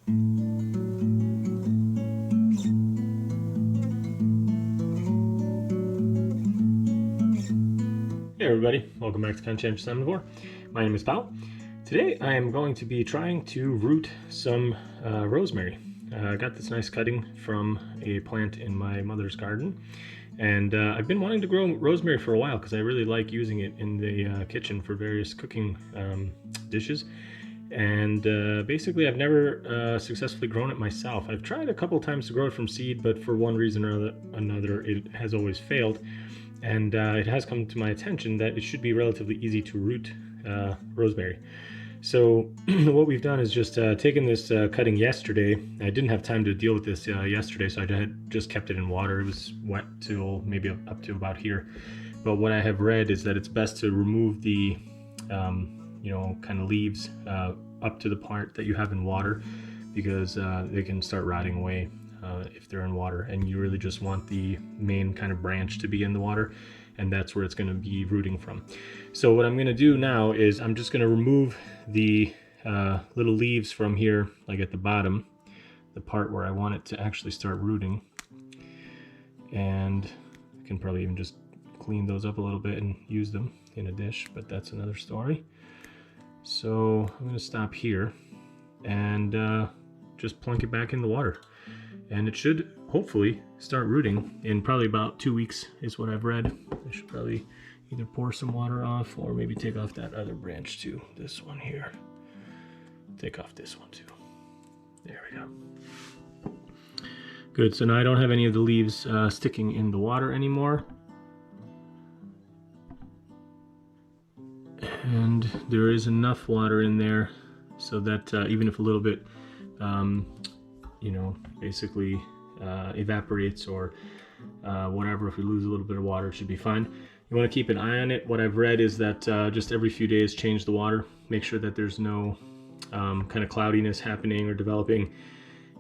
Hey everybody, welcome back to Conscientious Omnivore. My name is Paul. Today I am going to be trying to root some rosemary. I got this nice cutting from a plant in my mother's garden, and I've been wanting to grow rosemary for a while because I really like using it in the kitchen for various cooking dishes. And basically I've never successfully grown it myself. I've tried a couple times to grow it from seed, but for one reason or another it has always failed. And it has come to my attention that it should be relatively easy to root rosemary. So what we've done is just taken this cutting yesterday. I didn't have time to deal with this yesterday, so I had just kept it in water. It was wet till maybe up to about here. But what I have read is that it's best to remove the kind of leaves up to the part that you have in water, because they can start rotting away if they're in water, and you really just want the main kind of branch to be in the water, and that's where it's going to be rooting from. So what I'm going to do now is I'm just going to remove the little leaves from here, like at the bottom, the part where I want it to actually start rooting, and I can probably even just clean those up a little bit and use them in a dish, but that's another story. So I'm going to stop here and just plunk it back in the water. And it should hopefully start rooting in probably about 2 weeks is what I've read. I should probably either pour some water off or maybe take off that other branch too. This one here. Take off this one too. There we go. Good, so now I don't have any of the leaves sticking in the water anymore. And there is enough water in there so that even if a little bit basically evaporates or whatever, if we lose a little bit of water, it should be fine. You want to keep an eye on it. What I've read is that just every few days change the water, make sure that there's no kind of cloudiness happening or developing,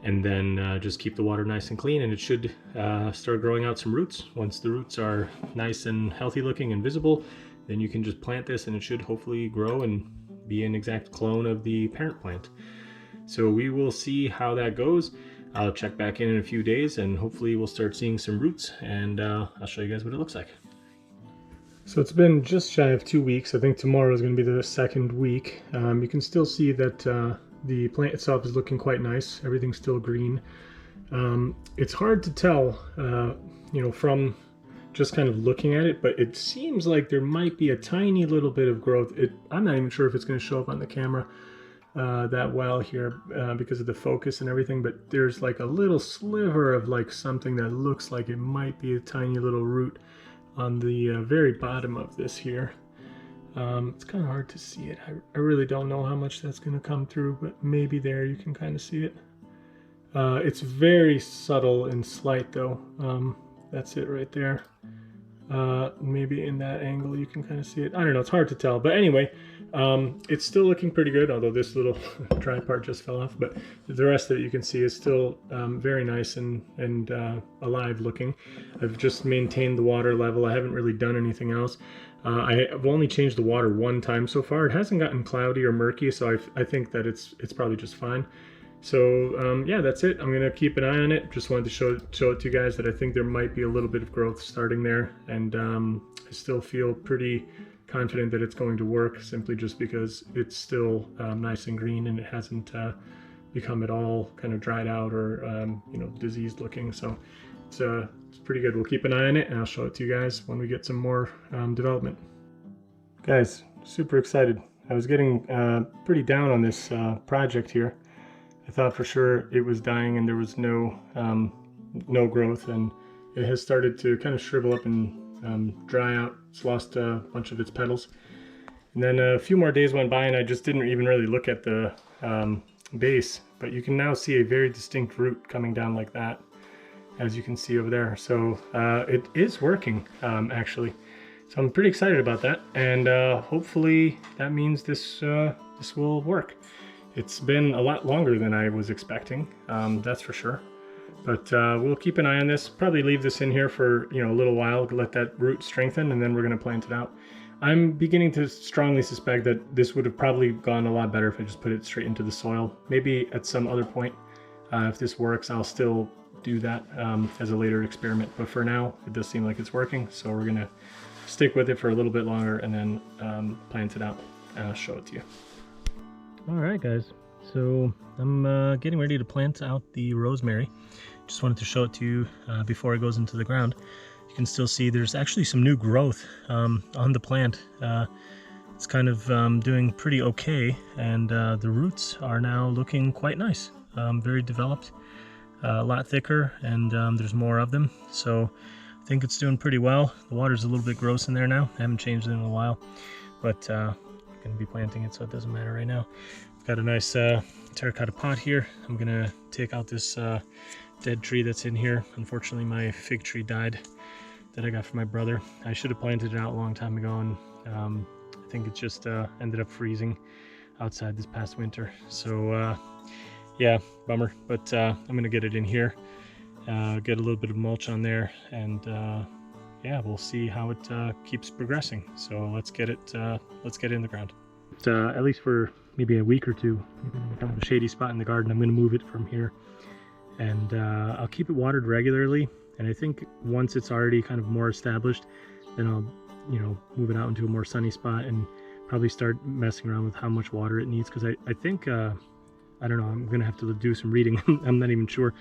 and then just keep the water nice and clean, and it should start growing out some roots. Once the roots are nice and healthy looking and visible, then you can just plant this and it should hopefully grow and be an exact clone of the parent plant. So we will see how that goes. I'll check back in a few days and hopefully we'll start seeing some roots, and I'll show you guys what it looks like. So it's been just shy of 2 weeks. I think tomorrow is going to be the second week. You can still see that the plant itself is looking quite nice. Everything's still green. It's hard to tell, from just kind of looking at it, but it seems like there might be a tiny little bit of growth. I'm not even sure if it's going to show up on the camera that well here because of the focus and everything, but there's like a little sliver of like something that looks like it might be a tiny little root on the very bottom of this here. It's kind of hard to see it. I really don't know how much that's going to come through, but maybe there you can kind of see it. It's very subtle and slight though. That's it right there. Maybe in that angle you can kind of see it. I don't know, it's hard to tell, but anyway, it's still looking pretty good, although this little dry part just fell off, but the rest of it you can see is still very nice and alive looking. I've just maintained the water level. I haven't really done anything else. I've only changed the water one time so far. It hasn't gotten cloudy or murky, so I think that it's probably just fine. So yeah, that's it. I'm gonna keep an eye on it. Just wanted to show it to you guys that I think there might be a little bit of growth starting there, and I still feel pretty confident that it's going to work, simply just because it's still nice and green and it hasn't become at all kind of dried out or diseased looking. So it's pretty good. We'll keep an eye on it and I'll show it to you guys when we get some more development. Guys, super excited. I was getting pretty down on this project here. I thought for sure it was dying and there was no growth, and it has started to kind of shrivel up and dry out. It's lost a bunch of its petals. And then a few more days went by and I just didn't even really look at the base, but you can now see a very distinct root coming down like that, as you can see over there. So it is working actually. So I'm pretty excited about that, and hopefully that means this will work. It's been a lot longer than I was expecting, that's for sure. But we'll keep an eye on this. Probably leave this in here for a little while to let that root strengthen, and then we're going to plant it out. I'm beginning to strongly suspect that this would have probably gone a lot better if I just put it straight into the soil. Maybe at some other point, if this works, I'll still do that as a later experiment. But for now, it does seem like it's working. So we're gonna stick with it for a little bit longer and then plant it out and I'll show it to you. All right, guys. So I'm getting ready to plant out the rosemary. Just wanted to show it to you before it goes into the ground. You can still see there's actually some new growth on the plant. It's kind of doing pretty okay, and the roots are now looking quite nice. Very developed, a lot thicker, and there's more of them. So I think it's doing pretty well. The water's a little bit gross in there now. I haven't changed it in a while, but I'm going to be planting it, so it doesn't matter right now. I've got a nice terracotta pot here. I'm going to take out this dead tree that's in here. Unfortunately, my fig tree died that I got from my brother. I should have planted it out a long time ago, and I think it just ended up freezing outside this past winter. So yeah, bummer, but I'm gonna get it in here, get a little bit of mulch on there, and yeah, we'll see how it keeps progressing. So let's get it in the ground. At least for maybe a week or two, kind of a shady spot in the garden. I'm gonna move it from here, and I'll keep it watered regularly. And I think once it's already kind of more established, then I'll, move it out into a more sunny spot and probably start messing around with how much water it needs. Because I think, I don't know, I'm gonna have to do some reading. I'm not even sure,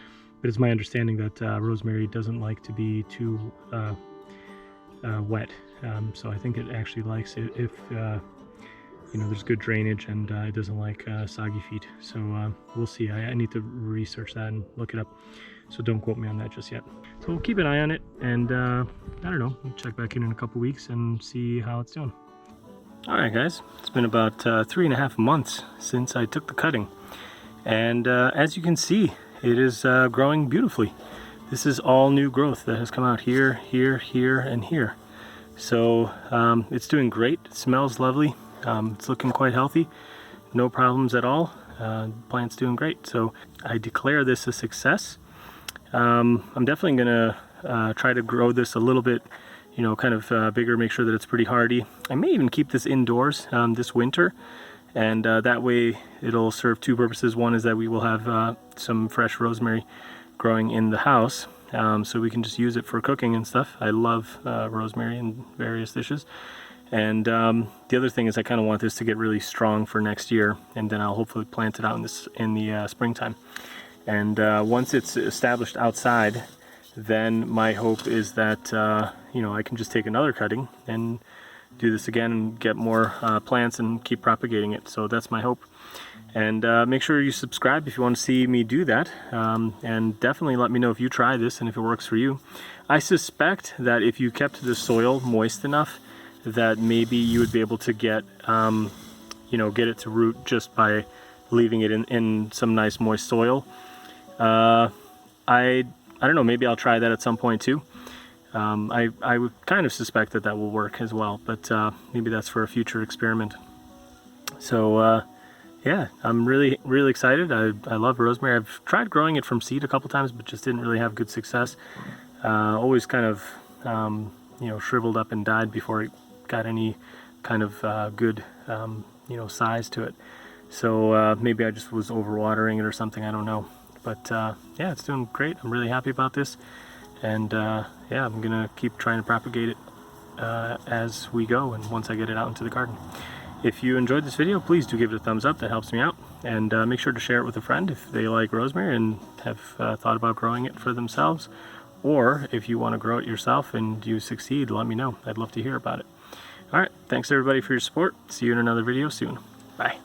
but it's my understanding that rosemary doesn't like to be too wet. So I think it actually likes it if, there's good drainage, and it doesn't like soggy feet. So we'll see. I need to research that and look it up. So don't quote me on that just yet. So we'll keep an eye on it, and I don't know, we'll check back in a couple weeks and see how it's doing. All right, guys, it's been about 3.5 months since I took the cutting, and as you can see, it is growing beautifully. This is all new growth that has come out here, here, here, and here. So it's doing great. It smells lovely. It's looking quite healthy. No problems at all. Plant's doing great. So I declare this a success. I'm definitely gonna try to grow this a little bit, kind of bigger, make sure that it's pretty hardy. I may even keep this indoors this winter, and that way it'll serve two purposes. One is that we will have some fresh rosemary growing in the house, so we can just use it for cooking and stuff. I love rosemary in various dishes. And the other thing is I kind of want this to get really strong for next year, and then I'll hopefully plant it out in the springtime. And once it's established outside, then my hope is that I can just take another cutting and do this again and get more plants and keep propagating it. So that's my hope. And make sure you subscribe if you want to see me do that, and definitely let me know if you try this and if it works for you. I suspect that if you kept the soil moist enough, that maybe you would be able to get get it to root just by leaving it in some nice moist soil. I don't know, maybe I'll try that at some point too. I would kind of suspect that will work as well, but maybe that's for a future experiment. So yeah, I'm really excited. I love rosemary. I've tried growing it from seed a couple times, but just didn't really have good success. Always kind of shriveled up and died before it got any kind of good size to it. So maybe I just was overwatering it or something, I don't know. But yeah, it's doing great. I'm really happy about this, and yeah, I'm gonna keep trying to propagate it as we go, and once I get it out into the garden. If you enjoyed this video, please do give it a thumbs up. That helps me out. And make sure to share it with a friend if they like rosemary and have thought about growing it for themselves. Or if you want to grow it yourself and you succeed, let me know. I'd love to hear about it. All right, thanks everybody for your support. See you in another video soon. Bye.